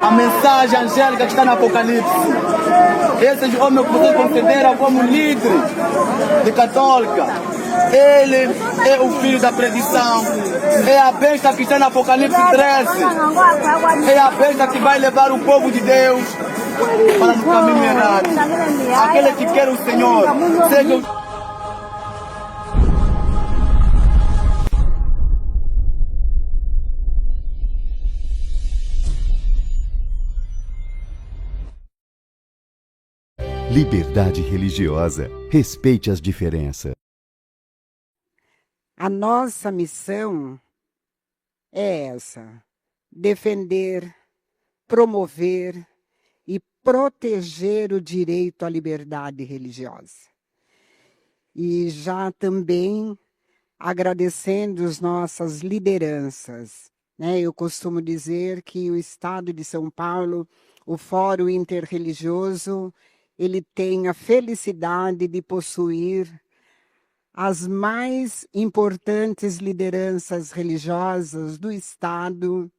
a mensagem angélica que está no Apocalipse. Esses homens que vocês consideram como líder de católica, ele é o filho da perdição, é a besta que está no Apocalipse 13, é a besta que vai levar o povo de Deus para no caminho errado. Aquele que quer o Senhor, seja o Liberdade religiosa. Respeite as diferenças. A nossa missão é essa: defender, promover e proteger o direito à liberdade religiosa. E já também agradecendo as nossas lideranças, né? Eu costumo dizer que o Estado de São Paulo, o Fórum Interreligioso, ele tem a felicidade de possuir as mais importantes lideranças religiosas do Estado,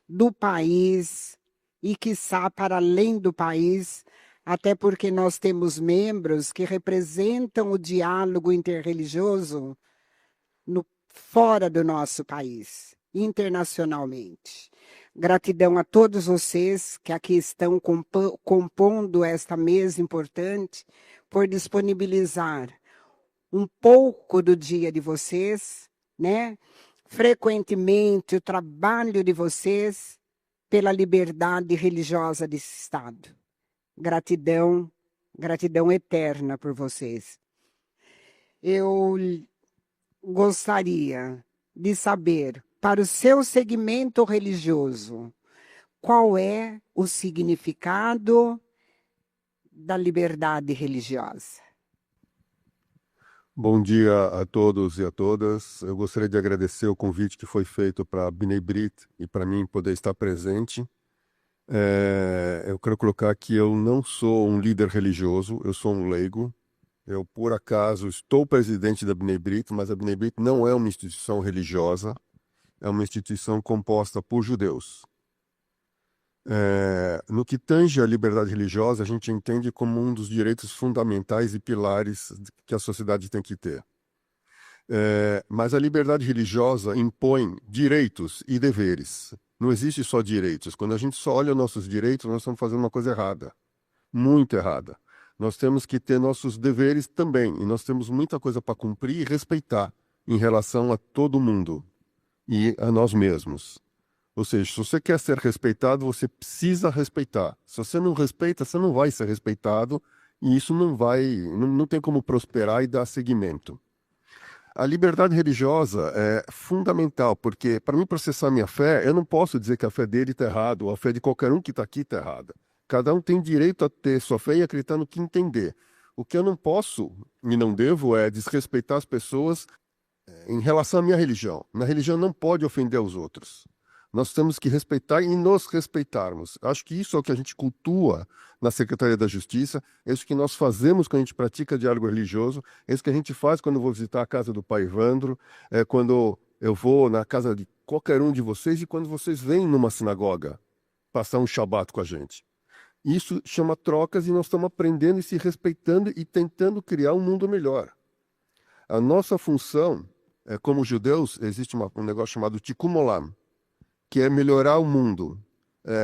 do país e, quiçá, para além do país, até porque nós temos membros que representam o diálogo interreligioso fora do nosso país, internacionalmente. Gratidão a todos vocês que aqui estão compondo esta mesa importante por disponibilizar um pouco do dia de vocês, né? Frequentemente o trabalho de vocês pela liberdade religiosa desse Estado. Gratidão, gratidão eterna por vocês. Eu gostaria de saber, para o seu segmento religioso, qual é o significado da liberdade religiosa? Bom dia a todos e a todas. Eu gostaria de agradecer o convite que foi feito para a Bnei Brit e para mim poder estar presente. Eu quero colocar que eu não sou um líder religioso, eu sou um leigo. Eu, por acaso, estou presidente da Bnei Brit, mas a Bnei Brit não é uma instituição religiosa, é uma instituição composta por judeus. No que tange à liberdade religiosa, a gente entende como um dos direitos fundamentais e pilares que a sociedade tem que ter. Mas a liberdade religiosa impõe direitos e deveres. Não existe só direitos. Quando a gente só olha os nossos direitos, nós estamos fazendo uma coisa errada, muito errada. Nós temos que ter nossos deveres também, e nós temos muita coisa para cumprir e respeitar em relação a todo mundo e a nós mesmos. Ou seja, se você quer ser respeitado, você precisa respeitar. Se você não respeita, você não vai ser respeitado, e isso não tem como prosperar e dar seguimento. A liberdade religiosa é fundamental, porque para mim processar minha fé, eu não posso dizer que a fé dele está errada, ou a fé de qualquer um que está aqui está errada. Cada um tem direito a ter sua fé e acreditar no que entender. O que eu não posso e não devo é desrespeitar as pessoas em relação à minha religião. Minha religião não pode ofender os outros. Nós temos que respeitar e nos respeitarmos. Acho que isso é o que a gente cultua na Secretaria da Justiça, é isso que nós fazemos quando a gente pratica diálogo religioso, é isso que a gente faz quando eu vou visitar a casa do Pai Evandro, quando eu vou na casa de qualquer um de vocês e quando vocês vêm numa sinagoga passar um Shabat com a gente. Isso chama trocas e nós estamos aprendendo e se respeitando e tentando criar um mundo melhor. A nossa função, como judeus, existe um negócio chamado Tikkun Olam, que é melhorar o mundo.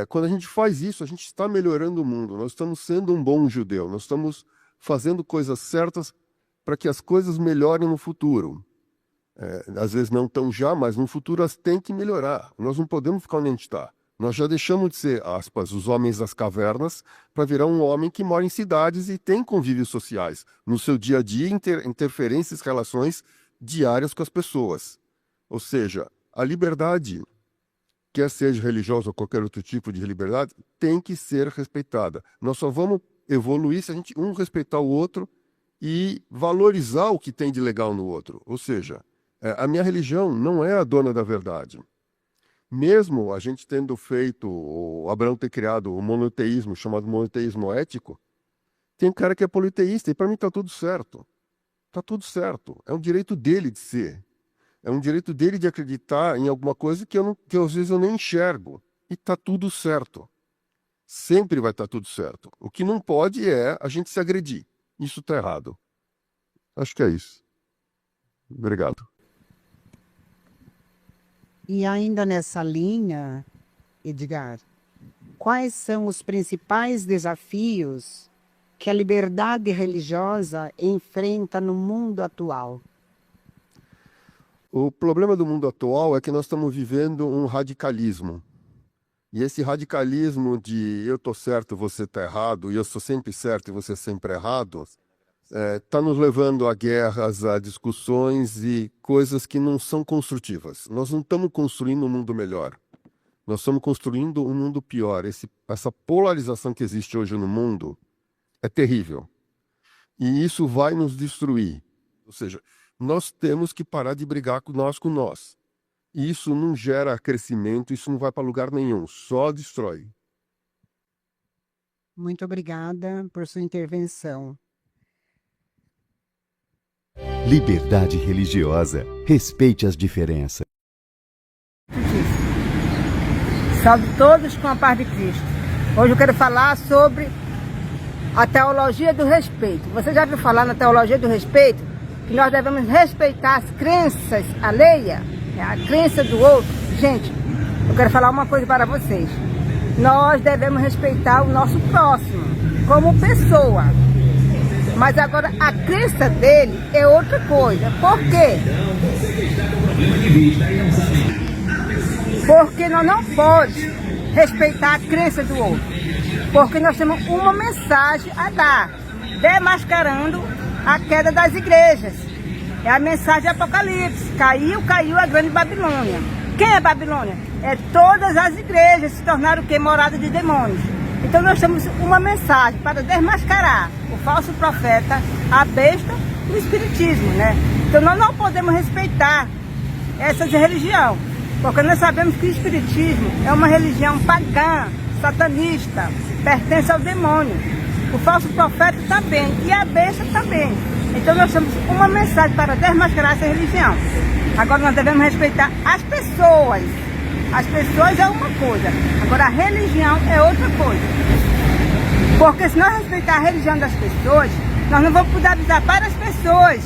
Quando a gente faz isso, a gente está melhorando o mundo. Nós estamos sendo um bom judeu. Nós estamos fazendo coisas certas para que as coisas melhorem no futuro. Às vezes não tão já, mas no futuro elas têm que melhorar. Nós não podemos ficar onde a gente está. Nós já deixamos de ser, aspas, os homens das cavernas para virar um homem que mora em cidades e tem convívios sociais. No seu dia a dia, interferências, relações diárias com as pessoas. Ou seja, a liberdade, quer seja religiosa ou qualquer outro tipo de liberdade, tem que ser respeitada. Nós só vamos evoluir se a gente respeitar o outro e valorizar o que tem de legal no outro. Ou seja, a minha religião não é a dona da verdade. Mesmo a gente tendo feito, o Abraão ter criado o monoteísmo, chamado monoteísmo ético, tem um cara que é politeísta e para mim está tudo certo. Está tudo certo. É um direito dele de ser. É um direito dele de acreditar em alguma coisa que às vezes eu nem enxergo. E está tudo certo. Sempre vai estar tudo certo. O que não pode é a gente se agredir. Isso está errado. Acho que é isso. Obrigado. E ainda nessa linha, Edgar, quais são os principais desafios que a liberdade religiosa enfrenta no mundo atual? O problema do mundo atual é que nós estamos vivendo um radicalismo. E esse radicalismo de eu estou certo, você está errado, e eu sou sempre certo e você sempre errado, está nos levando a guerras, a discussões e coisas que não são construtivas. Nós não estamos construindo um mundo melhor. Nós estamos construindo um mundo pior. Essa polarização que existe hoje no mundo é terrível. E isso vai nos destruir. Ou seja, nós temos que parar de brigar com nós. E isso não gera crescimento, isso não vai para lugar nenhum, só destrói. Muito obrigada por sua intervenção. Liberdade religiosa. Respeite as diferenças. Salve todos com a paz de Cristo. Hoje eu quero falar sobre a teologia do respeito. Você já ouviu falar na teologia do respeito? Que nós devemos respeitar as crenças alheias, a crença do outro. Gente, eu quero falar uma coisa para vocês. Nós devemos respeitar o nosso próximo como pessoa. Mas agora a crença dele é outra coisa. Por quê? Porque nós não podemos respeitar a crença do outro. Porque nós temos uma mensagem a dar, desmascarando a queda das igrejas. É a mensagem do Apocalipse. Caiu a grande Babilônia. Quem é Babilônia? É todas as igrejas se tornaram o quê? Morada de demônios. Então nós temos uma mensagem para desmascarar o falso profeta, a besta e o espiritismo, né? Então nós não podemos respeitar essa religião, porque nós sabemos que o espiritismo é uma religião pagã, satanista, pertence ao demônio. O falso profeta também e a besta também. Então nós temos uma mensagem para desmascarar essa religião. Agora nós devemos respeitar as pessoas. As pessoas é uma coisa, agora a religião é outra coisa. Porque se nós respeitar a religião das pessoas, nós não vamos poder avisar para as pessoas,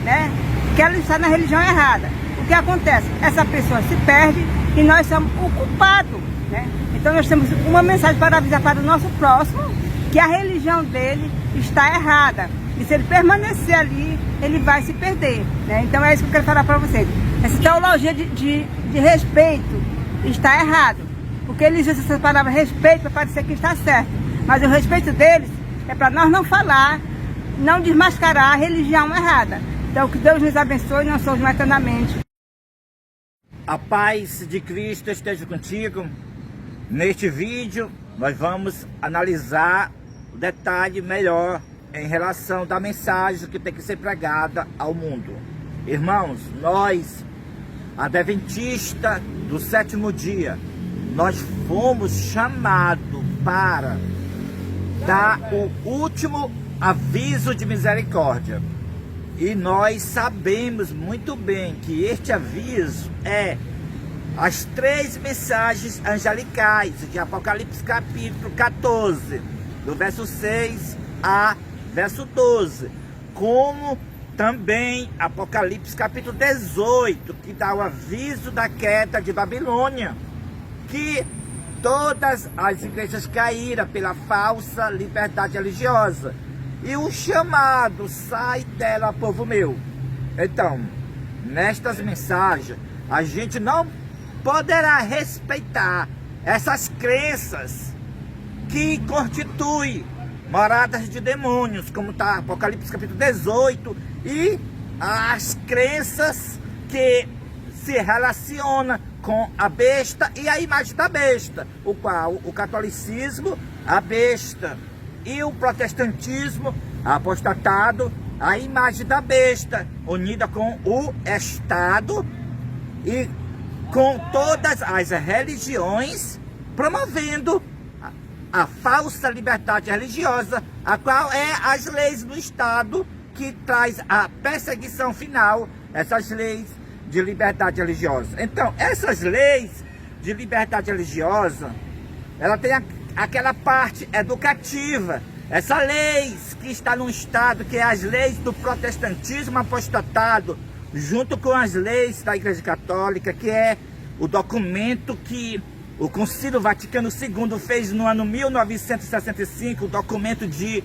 né, que ela está na religião errada. O que acontece? Essa pessoa se perde e nós somos o culpado, né? Então nós temos uma mensagem para avisar para o nosso próximo que a religião dele está errada. E se ele permanecer ali, ele vai se perder, né? Então é isso que eu quero falar para vocês. Essa teologia de respeito está errado. Porque eles usam essa palavra respeito para parecer que está certo. Mas o respeito deles é para nós não falar, não desmascarar a religião errada. Então que Deus nos abençoe e não somos mais eternamente. A paz de Cristo esteja contigo. Neste vídeo nós vamos analisar o detalhe melhor em relação da mensagem que tem que ser pregada ao mundo. Irmãos, nós, adventistas do sétimo dia, nós fomos chamados para dar o último aviso de misericórdia. E nós sabemos muito bem que este aviso é as 3 mensagens angelicais de Apocalipse capítulo 14, do verso 6 a verso 12, como também Apocalipse capítulo 18, que dá o aviso da queda de Babilônia, que todas as igrejas caíram pela falsa liberdade religiosa, e o chamado, sai dela, povo meu. Então, nestas mensagens, a gente não poderá respeitar essas crenças que constituem moradas de demônios, como está Apocalipse capítulo 18, e as crenças que se relacionam com a besta e a imagem da besta, o qual o catolicismo, a besta, e o protestantismo, apostatado, a imagem da besta, unida com o Estado e com todas as religiões, promovendo a falsa liberdade religiosa, a qual é as leis do Estado que traz a perseguição final, essas leis de liberdade religiosa. Então, essas leis de liberdade religiosa, ela tem aquela parte educativa. Essa lei que está no Estado, que é as leis do protestantismo apostatado, junto com as leis da Igreja Católica, que é o documento que o Concílio Vaticano II fez no ano 1965, o documento de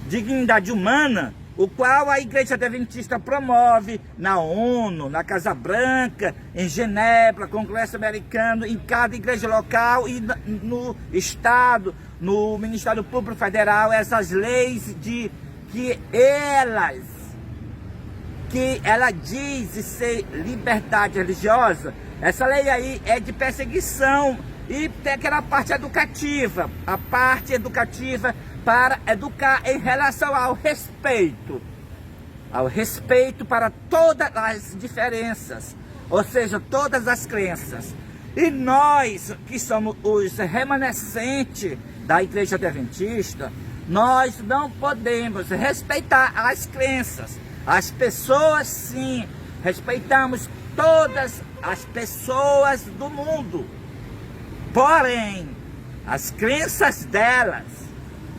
dignidade humana, o qual a Igreja Adventista promove na ONU, na Casa Branca, em Genebra, Congresso Americano, em cada igreja local e no Estado, no Ministério Público Federal, essas leis de que ela diz ser liberdade religiosa. Essa lei aí é de perseguição e tem aquela parte educativa, a parte educativa para educar em relação ao respeito para todas as diferenças, ou seja, todas as crenças. E nós, que somos os remanescentes da Igreja Adventista, nós não podemos respeitar as crenças. As pessoas, sim, respeitamos todas as pessoas do mundo. Porém, as crenças delas,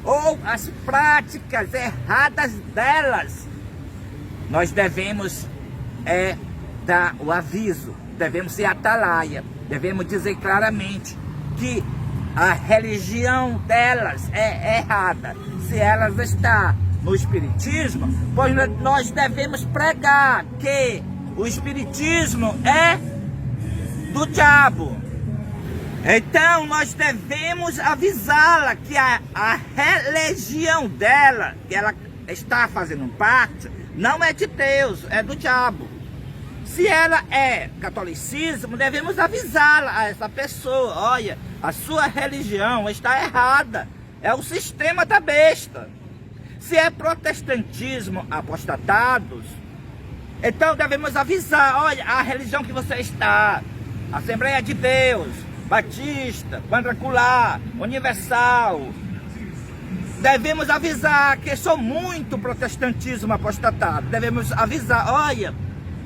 ou as práticas erradas delas, nós devemos dar o aviso, devemos ser atalaia, devemos dizer claramente que a religião delas é errada. Se elas estão no Espiritismo, pois nós devemos pregar que o Espiritismo é do diabo. Então nós devemos avisá-la que a religião dela, que ela está fazendo parte, não é de Deus, é do diabo. Se ela é catolicismo, devemos avisá-la a essa pessoa: olha, a sua religião está errada, é o sistema da besta. Se é protestantismo apostatados, então devemos avisar: olha, a religião que você está, Assembleia de Deus, Batista, Quadrangular, Universal, devemos avisar que sou muito protestantismo apostatado. Devemos avisar: olha,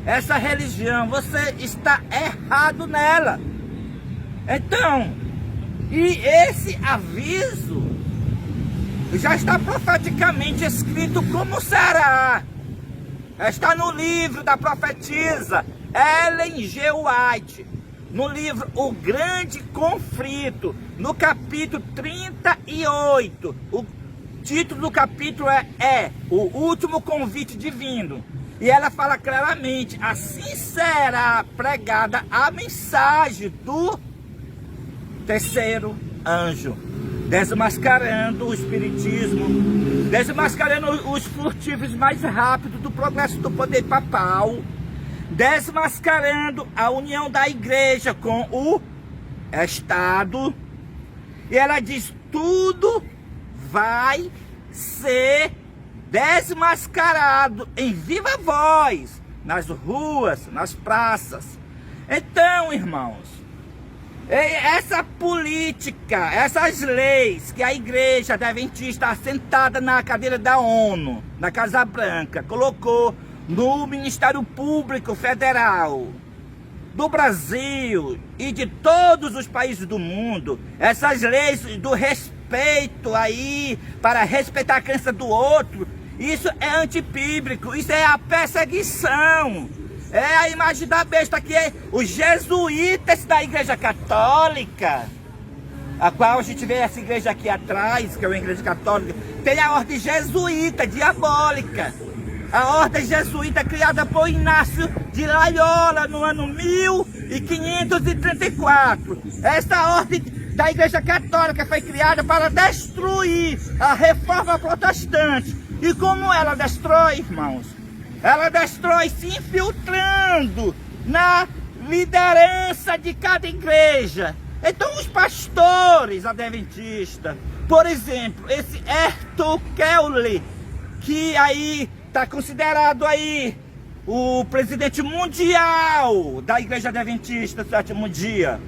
essa religião, você está errado nela. Então, e esse aviso já está profeticamente escrito como será. Está no livro da profetisa Ellen G. White, no livro O Grande Conflito, no capítulo 38. O título do capítulo é O Último Convite Divino. E ela fala claramente: assim será pregada a mensagem do terceiro anjo, desmascarando o espiritismo, desmascarando os furtivos mais rápidos do progresso do poder papal, desmascarando a união da igreja com o Estado. E ela diz: tudo vai ser desmascarado em viva voz, nas ruas, nas praças. Então, irmãos, essa política, essas leis que a Igreja Adventista, assentada na cadeira da ONU, na Casa Branca, colocou no Ministério Público Federal do Brasil e de todos os países do mundo, essas leis do respeito aí, para respeitar a crença do outro, isso é antibíblico, isso é a perseguição. É a imagem da besta, que é os jesuítas da Igreja Católica, a qual a gente vê essa igreja aqui atrás, que é uma igreja católica, tem a ordem jesuíta diabólica. A ordem jesuíta criada por Inácio de Loyola no ano 1534. Essa ordem da Igreja Católica foi criada para destruir a reforma protestante. E como ela destrói, irmãos? Ela destrói se infiltrando na liderança de cada igreja. Então os pastores adventistas, por exemplo, esse Arthur Kelly, que aí está considerado aí o presidente mundial da Igreja Adventista, sétimo dia.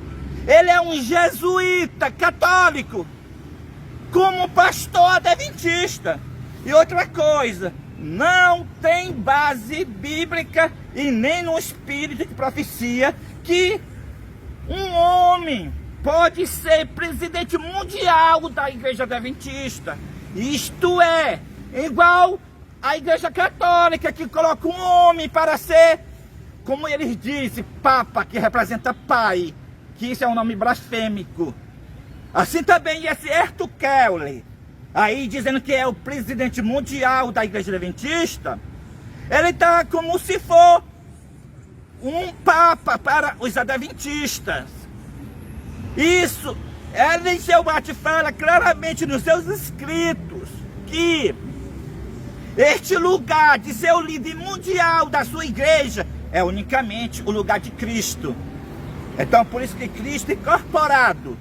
Ele é um jesuíta católico, como pastor adventista. E outra coisa, não tem base bíblica e nem no espírito de profecia que um homem pode ser presidente mundial da Igreja Adventista. Isto é, igual a Igreja Católica, que coloca um homem para ser, como eles dizem, Papa, que representa pai, que isso é um nome blasfêmico. Assim também esse Arthur Kelly, aí dizendo que é o presidente mundial da Igreja Adventista, ele está como se for um Papa para os Adventistas. Isso, Ellen G. White fala claramente nos seus escritos que este lugar de ser o líder mundial da sua igreja é unicamente o lugar de Cristo. Então, por isso que Cristo incorporado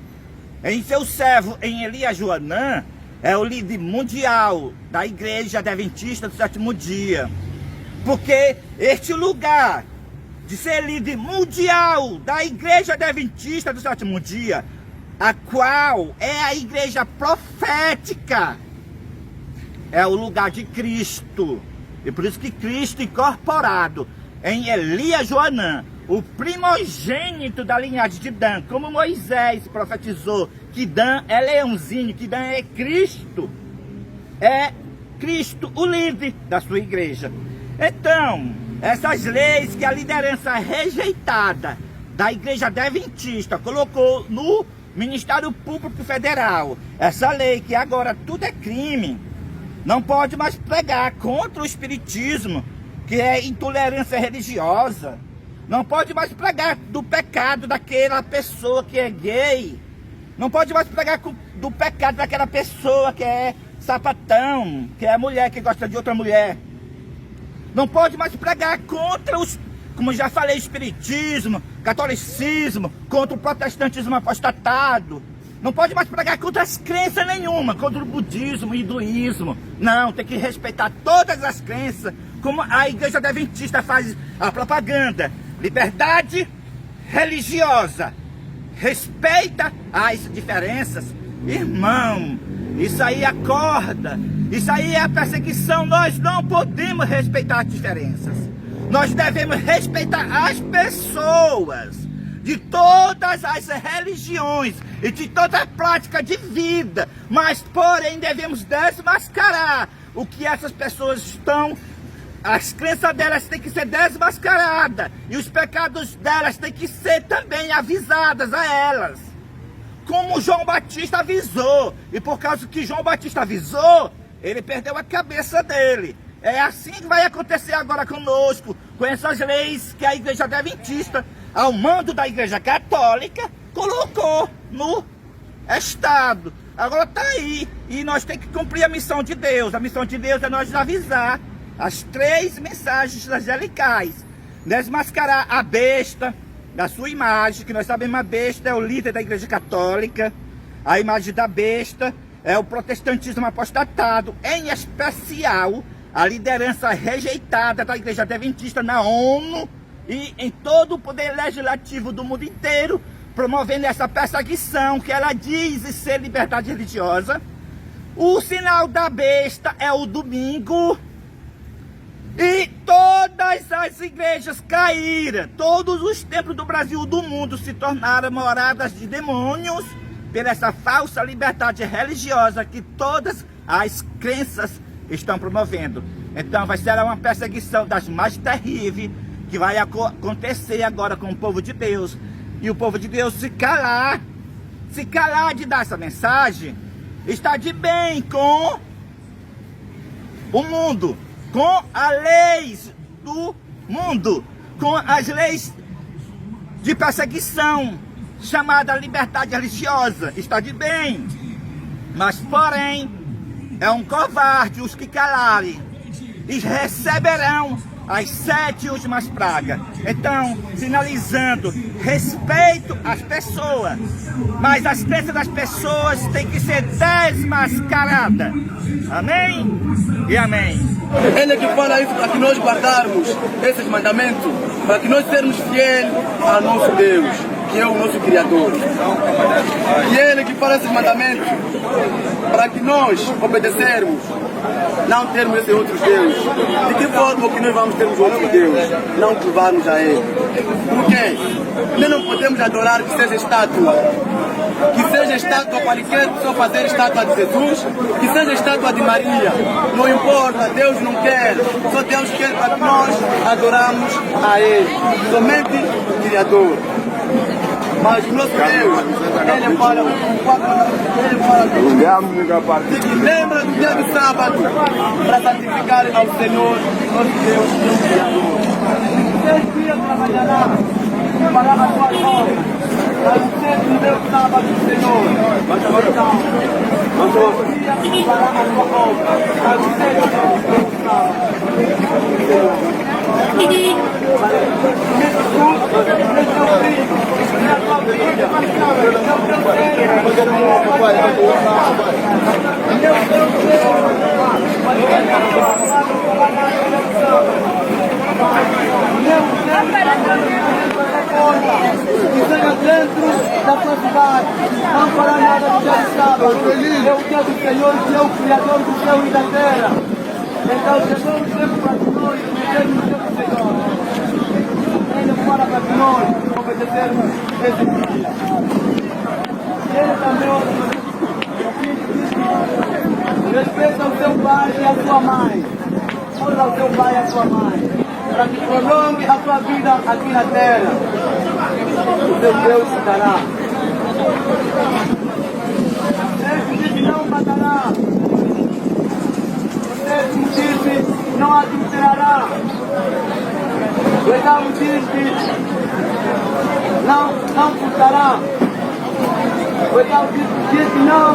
em seu servo, em Elias Joanã, é o líder mundial da Igreja Adventista do Sétimo Dia. Porque este lugar de ser líder mundial da Igreja Adventista do Sétimo Dia, a qual é a igreja profética, é o lugar de Cristo. E por isso que Cristo incorporado em Elias Joanã, o primogênito da linhagem de Dan, como Moisés profetizou que Dan é leãozinho, que Dan é Cristo o líder da sua igreja. Então, essas leis que a liderança rejeitada da Igreja Adventista colocou no Ministério Público Federal, essa lei que agora tudo é crime, não pode mais pregar contra o espiritismo, que é intolerância religiosa, não pode mais pregar do pecado daquela pessoa que é gay, não pode mais pregar do pecado daquela pessoa que é sapatão, que é mulher que gosta de outra mulher. Não pode mais pregar contra os, como já falei, espiritismo, catolicismo, contra o protestantismo apostatado. Não pode mais pregar contra as crenças nenhuma, contra o budismo, o hinduísmo. Não, tem que respeitar todas as crenças, como a Igreja Adventista faz a propaganda. Liberdade religiosa. Respeita as diferenças. Irmão, isso aí acorda. Isso aí é a perseguição. Nós não podemos respeitar as diferenças. Nós devemos respeitar as pessoas de todas as religiões e de toda a prática de vida. Mas, porém, devemos desmascarar o que essas pessoas estão. As crenças delas têm que ser desmascaradas. E os pecados delas têm que ser também avisadas a elas. Como João Batista avisou. E por causa que João Batista avisou, ele perdeu a cabeça dele. É assim que vai acontecer agora conosco, com essas leis que a Igreja Adventista, ao mando da Igreja Católica, colocou no Estado. Agora está aí, e nós temos que cumprir a missão de Deus. A missão de Deus é nós avisar as 3 mensagens angelicais. Desmascarar a besta da sua imagem, que nós sabemos a besta é o líder da Igreja Católica. A imagem da besta é o protestantismo apostatado, em especial a liderança rejeitada da Igreja Adventista na ONU e em todo o poder legislativo do mundo inteiro, promovendo essa perseguição que ela diz ser liberdade religiosa. O sinal da besta é o domingo. E todas as igrejas caíram, todos os templos do Brasil e do mundo se tornaram moradas de demônios por essa falsa liberdade religiosa que todas as crenças estão promovendo. Então vai ser uma perseguição das mais terríveis que vai acontecer agora com o povo de Deus. E o povo de Deus se calar de dar essa mensagem, está de bem com o mundo, com as leis do mundo, com as leis de perseguição, chamada liberdade religiosa, está de bem. Mas, porém, é um covarde os que calarem, e receberão as 7 últimas pragas. Então, finalizando, respeito às pessoas, mas as crenças das pessoas têm que ser desmascaradas. Amém? E amém. Ele que fala isso para que nós guardarmos esses mandamentos, para que nós sermos fiéis ao nosso Deus. que é o nosso Criador. E Ele que fala esses mandamentos para que nós obedecermos, não termos esse outro Deus. De que forma que nós vamos ter os outros Deus? Não curvarmos a Ele. Por quê? Nós não podemos adorar que seja estátua. Que seja estátua qualquer pessoa fazer estátua de Jesus, que seja estátua de Maria. Não importa, Deus não quer. Só Deus quer para que nós adoramos a Ele. Somente o Criador. Mas o nosso Deus, Ele fala que lembra do dia do sábado para santificar ao Senhor, nosso Deus, nosso Criador. 6 dias trabalhará para a sua obra, mas o 7º dia do sábado do Senhor. Então, 6 dias para a sua obra, mas o 7º dia do sábado. Que seja dentro da sua cidade, não fará nada no dia de sábado. É o dia do Senhor, que é o Criador do céu e da terra. Então, Jesus sempre para nós obedecermos o dia do Senhor. Ele fala para que nós obedecermos esse dia. Ele também respeita o seu pai e a sua mãe. Honra o seu pai e a sua mãe, para que prolongue a sua vida aqui na terra. O seu Deus te dará. Ele diz: não matará. O 7º diz: não adulterará. O 8º diz: não furtará. O 8º diz que não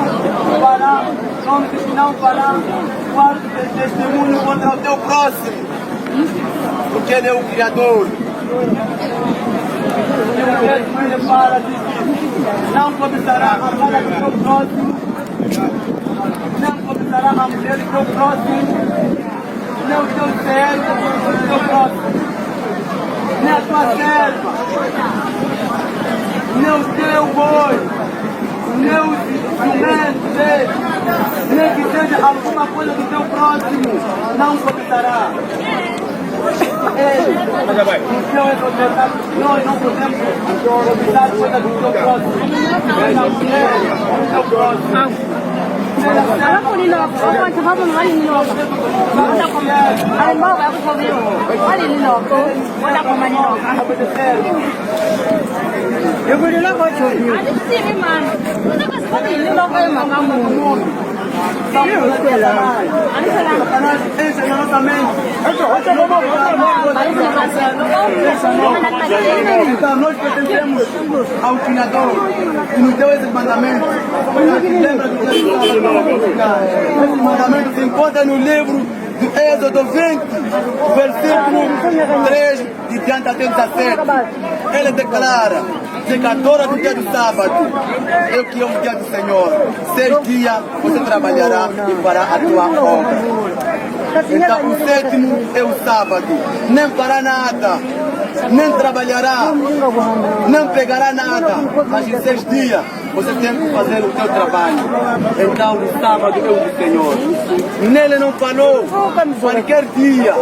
fará. O 9º diz que não fará falso testemunho contra o teu próximo, porque Ele é o Criador. E o 10º ele fala, diz que não cobiçará a casa do teu próximo, não cobiçará a mulher do teu próximo, nem o teu servo do teu próximo, nem a tua serva, nem o teu boi, nem o jumento dele, nem que seja alguma coisa do teu próximo, não cobiçará. Ele, o Senhor é propriedade, nós não podemos cobiçar coisa do teu próximo, nem a mulher do teu próximo. Enche na nossa mente. Então nós pertencemos ao Criador que nos deu esse mandamento. Lembra do esse mandamento se encontra no livro do Êxodo 20, versículo 3 de diante até 17. Ele declara: secadora do dia do sábado, eu que amo o dia do Senhor. 6 dias você trabalhará e fará a tua obra. Então o 7º é o sábado, nem fará nada, nem trabalhará, não pegará nada, mas em 6 dias você tem que fazer o teu trabalho. Então o sábado é o do Senhor. Nele não falou qualquer dia,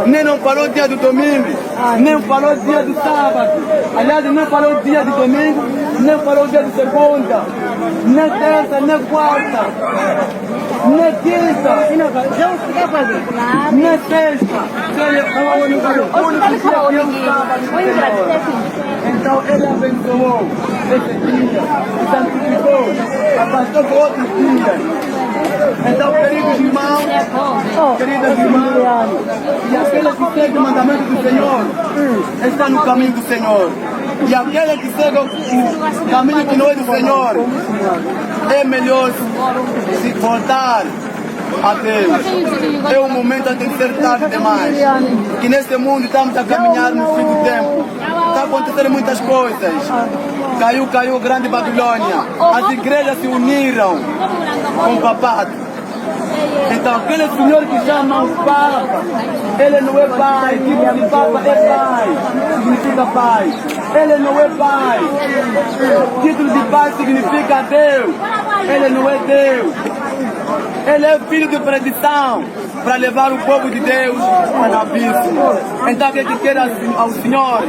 nem não falou dia do domingo, nem falou dia do sábado. Aliás, não falou dia de domingo, nem falou dia de segunda, nem terça, nem quarta, nem quinta, nem sexta. Então ele abençoou esse dia, santificou, afastou por outros dias. Então, queridos irmãos, queridas irmãs, e aquele que segue o mandamento do Senhor está no caminho do Senhor. E aquele que segue o caminho que não é do Senhor, é melhor se voltar a Deus. É um momento antes de ser tarde demais. Que nesse mundo estamos a caminhar no fim do tempo. Está acontecendo muitas coisas. Caiu a grande Babilônia. As igrejas se uniram com o papado. Então aquele senhor que chama o Papa, ele não é pai, título de Papa é pai, significa pai. Ele não é pai, título de pai significa Deus, ele não é Deus. Ele é filho de perdição para levar o povo de Deus para o abismo. Então o que quer ao Senhor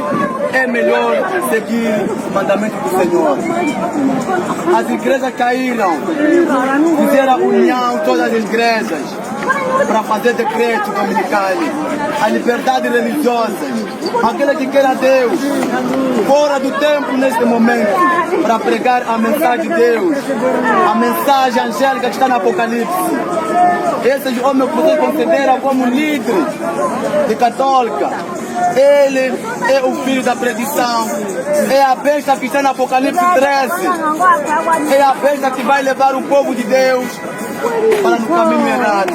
é melhor seguir o mandamento do Senhor. As igrejas caíram, fizeram a união todas as igrejas para fazer decretos dominicais, a liberdade religiosa. Aquele que quer a Deus, fora do templo neste momento, para pregar a mensagem de Deus, a mensagem angélica que está no Apocalipse. Esses homens que vocês consideram como líderes de católica, ele é o filho da perdição, é a besta que está no Apocalipse 13, é a besta que vai levar o povo de Deus para no caminho errado.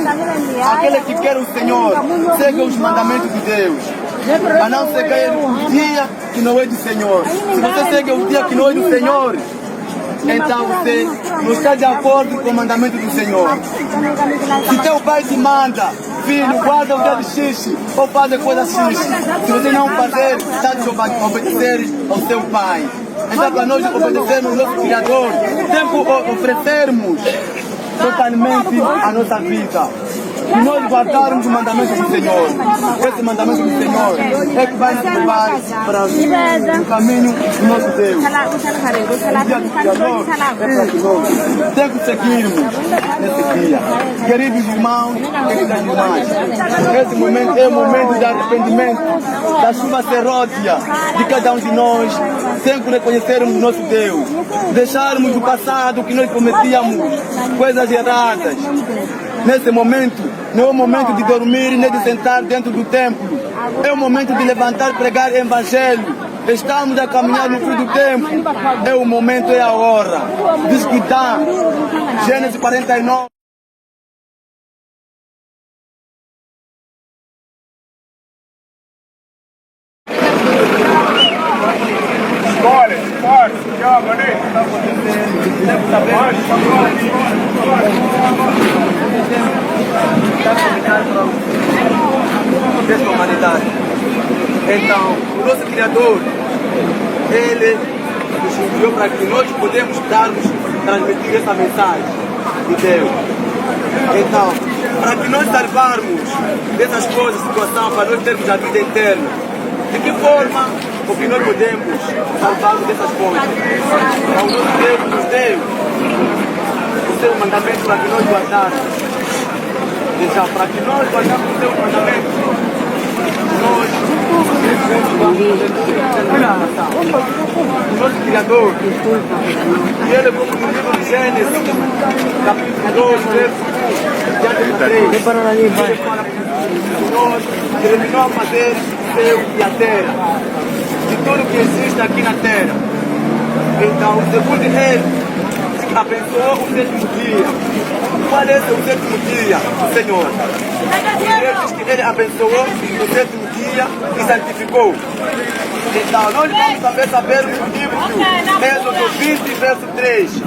Aquele que quer o Senhor, segue os mandamentos de Deus, a não seguir o dia que não é do Senhor. Se você segue o dia que não é do Senhor, então você não está de acordo com o mandamento do Senhor. Se teu pai te manda, filho, guarda o dia de xixi, ou fazer coisa xixi, se você não fazer, está de obedecer ao seu pai. Então para nós obedecermos ao nosso Criador, temos que oferecermos totalmente a nossa vida. E nós guardarmos o mandamento do Senhor. Esse mandamento do Senhor é que vai nos levar para o caminho do nosso Deus. O dia do Criador é para nós. Tem que seguirmos nesse dia. Queridos irmãos, queridas irmãs, esse momento é o momento de arrependimento, da chuva serródia de cada um de nós. Tem que reconhecermos o nosso Deus. Deixarmos o passado que nós cometíamos, coisas erradas. Nesse momento, não é o momento de dormir nem de sentar dentro do templo. É o momento de levantar e pregar o Evangelho. Estamos a caminhar no fim do tempo. É o momento, é a hora. Descuidar. Gênesis 49. Dessa humanidade. Então, o nosso Criador, Ele nos enviou para que nós podemos transmitir essa mensagem de Deus. Então, para que nós salvarmos dessas coisas, situação, para nós termos a vida eterna, de que forma o que nós podemos salvarmos dessas coisas? O nosso Deus nos deu o seu mandamento para que nós guardarmos. Então, para que nós guardamos o seu mandamento, nós o nosso Criador, e Ele, como no livro de Gênesis, capítulo 2, verso 3, nós terminou a fazer o céu e a terra, de tudo que existe aqui na terra. Então, segundo Ele, abençoou o sétimo dia. Qual é o sétimo dia, Senhor? Ele diz que Ele abençoou o sétimo dia e santificou. Então, nós vamos também saber no livro de Êxodo 20, verso 3,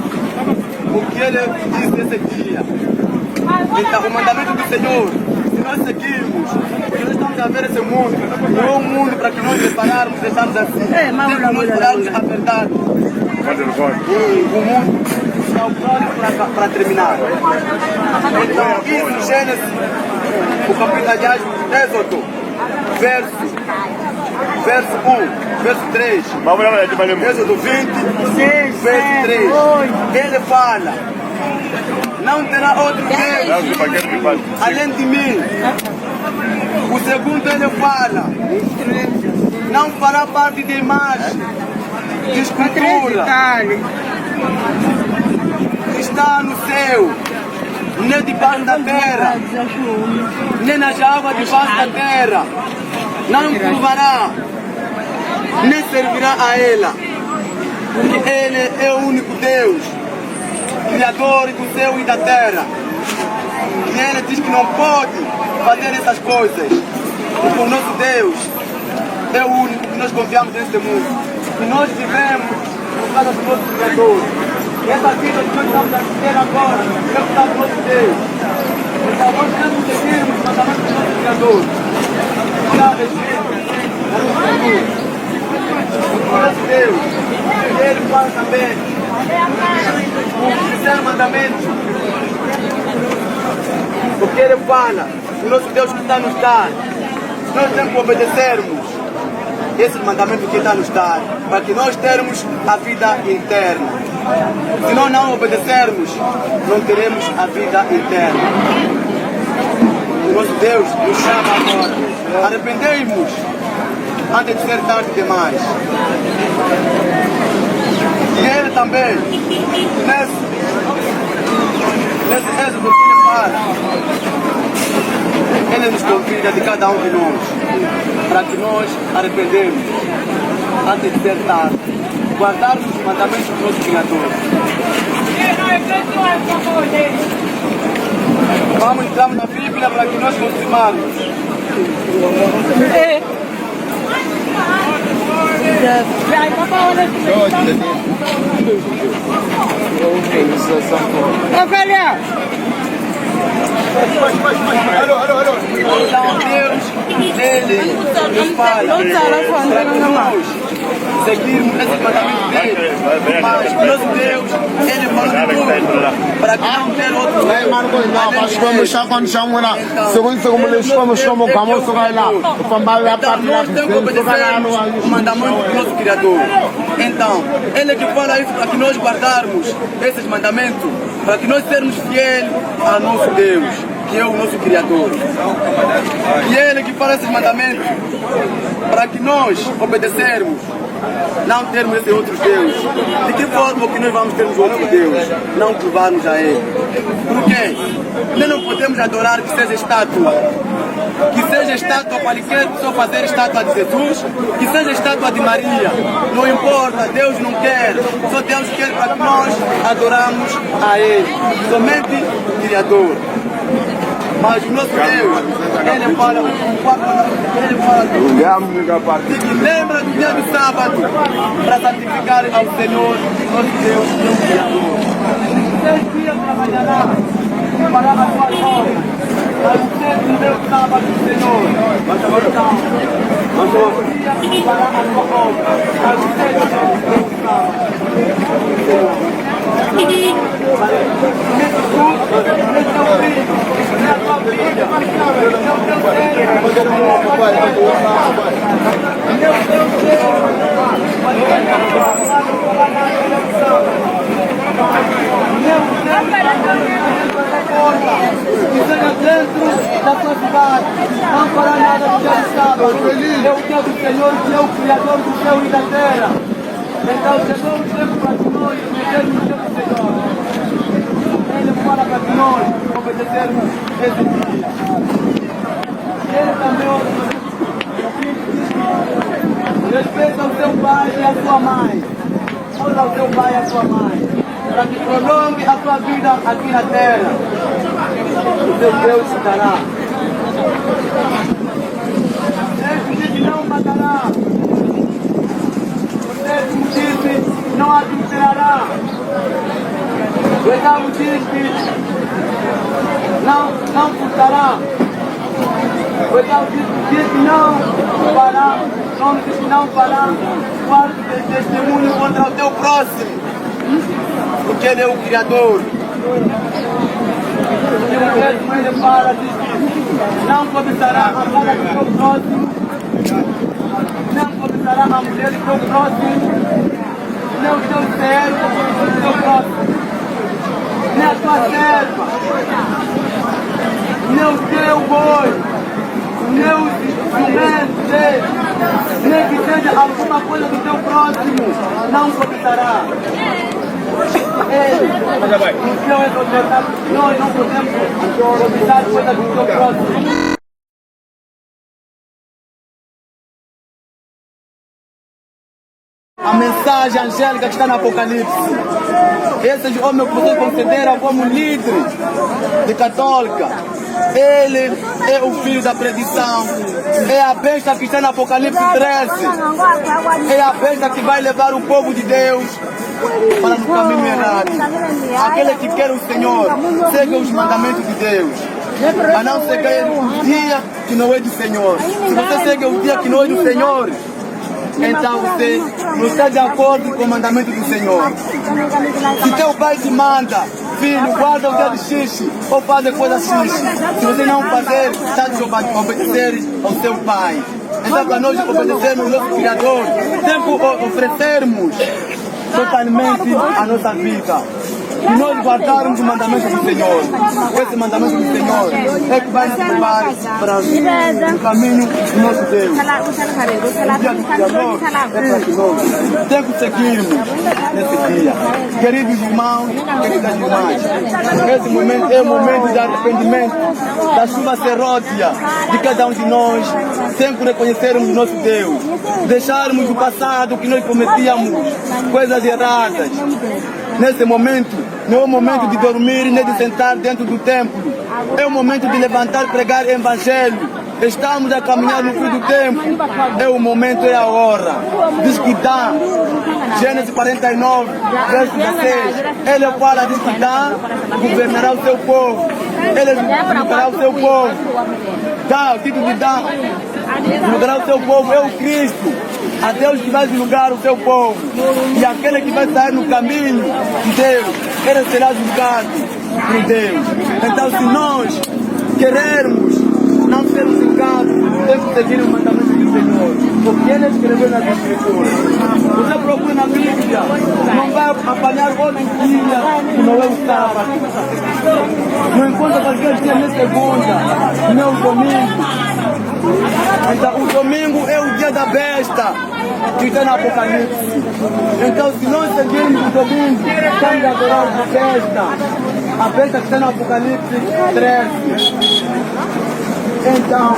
o que Ele diz nesse dia. Então, o mandamento do Senhor, se nós seguirmos, porque nós estamos a ver esse mundo, não é um mundo para que nós separarmos, deixarmos assim. Temos que nós falarmos a verdade. O mundo está o próximo para terminar. Então, isso em Gênesis, o capítulo, aliás, Êxodo, verso 1, verso 3. Êxodo 20, verso 3. Ele fala: não terá outro Deus além de mim. O segundo, ele fala: não fará parte de imagem, de escultura, está no céu, nem debaixo da terra, nem nas águas debaixo da terra. Não provará, nem servirá a ela, porque Ele é o único Deus, Criador do céu e da terra. E Ele diz que não pode fazer essas coisas, porque o nosso Deus é o único que nós confiamos neste mundo. E nós vivemos por causa do nosso Criador. Essa vida que nós estamos a viver agora é o da nosso Deus. Então nós temos que seguir os mandamentos do nosso Criador. Cada Espírito, da nossa luz. O nosso Deus, Ele fala também o terceiro mandamento. Porque Ele fala, o nosso Deus que está nos dando. Nós temos que obedecermos esse mandamento que está nos dando, para que nós termos a vida eterna. Se nós não obedecermos, não teremos a vida eterna. O nosso Deus nos chama agora. Arrependemos antes de ser tarde demais. E Ele também, nesse êxodo que Ele fala, Ele nos convida de cada um de nós, para que nós arrependemos antes de ser tarde, guardarmos os mandamentos do nosso Criador. Vamos entrar na Bíblia para que nós confirmarmos. Então Deus, Ele nos fala para que nós seguirmos esse mandamento dele. Mas nosso Deus, Ele falou de tudo para que não ter outro Deus. Então nós temos que obedecer o mandamento do nosso Criador. Então, Ele que fala isso para que nós guardarmos esses mandamentos, para que nós sermos fiéis ao nosso Deus, que é o nosso Criador. E Ele que fala esses mandamentos para que nós obedecermos, não termos esse outro Deus. De que forma que nós vamos ter os outros Deus? Não curvarmos a Ele. Por quê? Nós não podemos adorar que seja estátua. Que seja estátua qualquer pessoa fazer estátua de Jesus, que seja estátua de Maria. Não importa, Deus não quer. Só Deus quer para que nós adoramos a Ele. Somente o Criador. Mas o nosso Deus, Ele fala que lembra do dia do sábado para santificar ao Senhor, nosso Deus, nosso Criador. 6 dias trabalhará para a sua obra, mas o sexto dia do sábado do Senhor. Então, o dia para a sua obra, mas o sexto dia do sábado. Que seja dentro da sua cidade, não fará nada no dia do sábado. É o dia do Senhor, que é o Criador do céu e da terra. Então chegou o tempo para que nós metermos no dia do Senhor. Ele fala para que nós obedecermos esse dia. Ele também respeita o seu pai e a sua mãe. Honra o seu pai e a sua mãe, para que prolongue a sua vida aqui na terra. O seu Deus te dará. Ele diz que não matará. O sétimo diz: não adulterará. O oitavo diz que não furtará. O oitavo diz que não fará. O nome diz que não fará falso testemunho contra o teu próximo, porque Ele é o Criador. E o décimo ele fala, diz que não cobiçará a fala do teu próximo, não cobiçará a mulher do teu próximo, nem o teu servo do teu próximo, nem a tua serva, nem o teu boi, nem o jumento dele, nem que seja alguma coisa do teu próximo, não cobiçará. Ele, o Senhor é autoridade, nós não podemos cobiçar coisa do teu próximo. A mensagem angélica que está no Apocalipse. Esses homens que vocês consideram como líder de católica, ele é o filho da perdição. É a besta que está no Apocalipse 13. É a besta que vai levar o povo de Deus para no caminho errado. Aquele que quer o Senhor, segue os mandamentos de Deus. A não seguir o dia que não é do Senhor. Se você segue o dia que não é do Senhor, então você não está de acordo com o mandamento do Senhor. Se teu pai te manda, filho, guarda o dia de xixi, ou faz coisa xixi. Se você não fazer, está desobedecer ao seu pai. Então, para nós obedecermos ao nosso Criador, temos que oferecermos totalmente a nossa vida. E nós guardarmos o mandamento do Senhor. Esse mandamento do Senhor é que vai nos levar para o caminho do nosso Deus. O dia do Criador é para que nós temos que seguirmos nesse dia. Queridos irmãos, queridas irmãs, esse momento é o momento de arrependimento da chuva serródia de cada um de nós. Temos que reconhecermos o nosso Deus. Deixarmos o passado que nós cometíamos, coisas erradas. Nesse momento, não é o momento de dormir nem de sentar dentro do templo. É o momento de levantar e pregar o Evangelho. Estamos a caminhar no fim do tempo. É o momento, é a hora. Diz que dá. Gênesis 49, verso 16. Ele fala, diz que dá, governará o seu povo. Ele governará o seu povo. Dá, o título de dá. Julgará o seu povo, é o Cristo. A Deus que vai julgar o seu povo. E aquele que vai sair no caminho de Deus, ele será julgado por Deus. Então, se nós queremos não sermos julgados, temos que seguir o mandamento do Senhor. Porque ele escreveu nas Escrituras. Você procura na Bíblia, não vai apanhar outro dia que não é o sábado. Não encontra qualquer dia nem segunda, nem o domingo. Então, o domingo é o dia da besta, que está no Apocalipse. Então, se nós seguirmos o domingo, estamos a adorar a besta que está no Apocalipse 13. Então,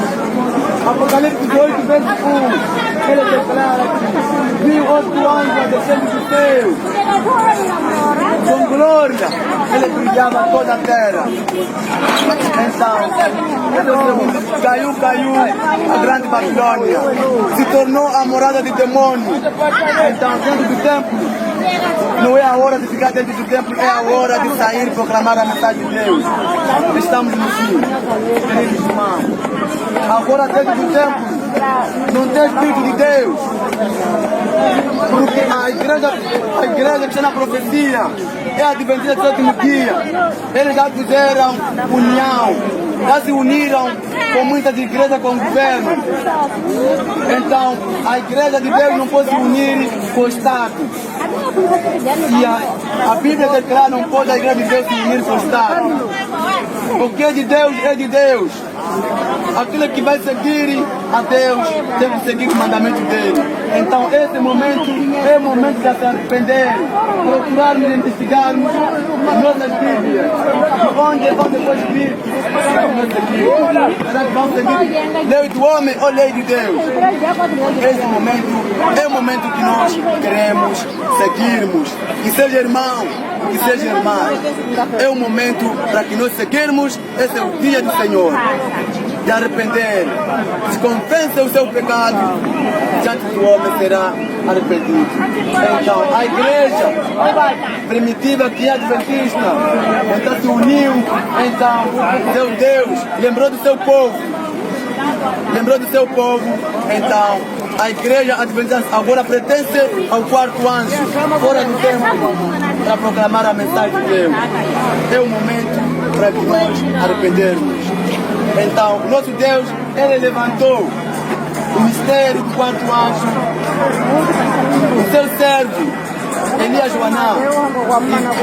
Apocalipse 18, verso 1, ele declara que viu outro anjo descendo do céu, com glória, ele brilhava toda a terra. Então, caiu a grande Babilônia, se tornou a morada de demônios. Então, dentro do templo, não é a hora de ficar dentro do templo, é a hora de sair e proclamar a mensagem de Deus. Estamos no fim, queridos irmãos. Agora dentro do templo não tem Espírito de Deus. Porque a igreja que está na profecia é a Adventista do sétimo dia. Eles já fizeram união, já se uniram com muitas igrejas com o governo. Então, a igreja de Deus não pode se unir com o Estado. E a Bíblia declara não pode a igreja de Deus se unir com o Estado. O que é de Deus é de Deus. Aquilo que vai seguir a Deus tem que seguir o mandamento dele. Então esse momento é o momento de se arrepender, procurarmos e investigarmos as nossas Bíblias. Onde vão depois vir? Será que vão seguir lei do homem ou lei de Deus? Esse momento é o momento que nós queremos seguirmos. Que seja irmão, que seja irmã. É o momento para que nós seguirmos. Esse é o dia do Senhor. De arrepender, se confessa o seu pecado, diante do homem será arrependido. Então, a igreja primitiva que é adventista, então se uniu, então, seu Deus, lembrou do seu povo, então, a igreja adventista agora pertence ao quarto anjo, fora do templo, para proclamar a mensagem de Deus. É o momento para que nós arrependermos. Então, o nosso Deus, ele levantou o mistério do quarto anjo, o seu servo, Elias Joanã,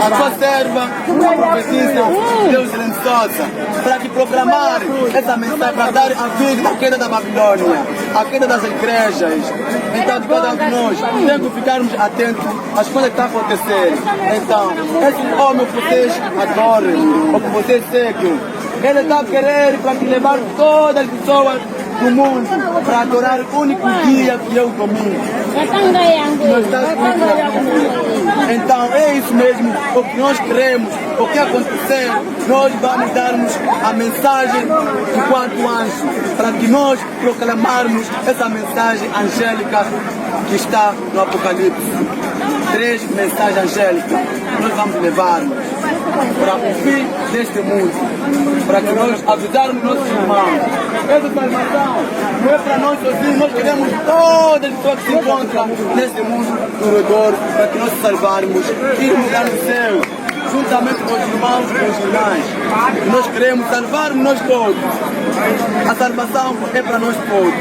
a sua serva, a profetisa, Deus silenciosa, para que proclamar essa mensagem, para dar a vida à queda da Babilônia, à queda das igrejas. Então, de cada um de nós, temos que ficarmos atentos às coisas que estão acontecendo. Então, esse homem que vocês adoram, ou que vocês seguem, ele está a querer para que levar todas as pessoas do mundo para adorar o único dia que é o domingo. Então é isso mesmo, o que nós queremos, o que acontecer, nós vamos darmos a mensagem do quarto anjo, para que nós proclamarmos essa mensagem angélica que está no Apocalipse. 3 mensagens angélicas que nós vamos levar para o fim deste mundo, para que nós ajudarmos nossos irmãos. Essa salvação não é para nós sozinhos, nós queremos todas as pessoas que se encontram neste mundo do redor, para que nós salvarmos e irmos lá no céu, juntamente com os irmãos e os irmãs. Nós queremos salvar-nos nós todos. A salvação é para nós todos.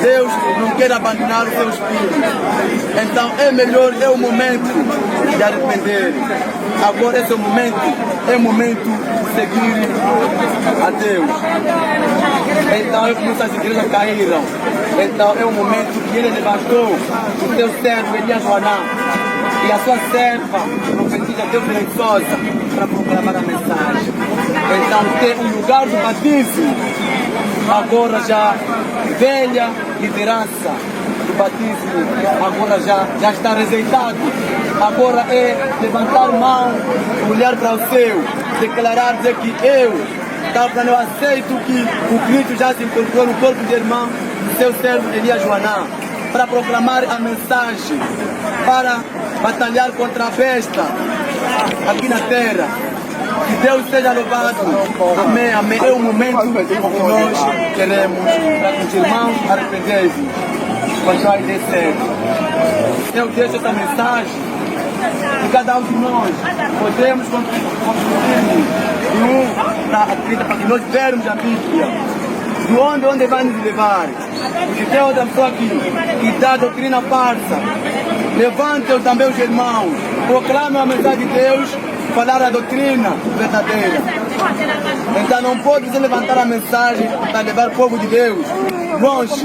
Deus não quer abandonar os seus filhos. Então é melhor, é o momento de arrepender. Agora esse é o momento de seguir a Deus. Então é como essas igrejas caíram. Então é o momento que ele levantou o seu servo Elias Joaná e a sua serva, a profetisa Deus silenciosa, para proclamar a mensagem. Então tem um lugar do batismo, agora já velha liderança do batismo, agora já está rejeitado. Agora é levantar a mão, olhar para o céu, declarar, dizer que eu aceito que o Cristo já se incorporou no corpo de irmão do seu servo Elias Joaná, para proclamar a mensagem, para batalhar contra a besta aqui na terra. Que Deus seja louvado. Amém, amém. É o momento que nós queremos para que os irmãos arrependessem, mas vai dar certo. Eu deixo essa mensagem e cada um de nós podemos contribuir para que nós vermos a Bíblia. De onde vai nos levar? Porque tem outra pessoa que dá a doutrina farsa. Levantem também os irmãos, proclamem a mensagem de Deus, falar a doutrina verdadeira. Então não pode se levantar a mensagem para levar o povo de Deus longe.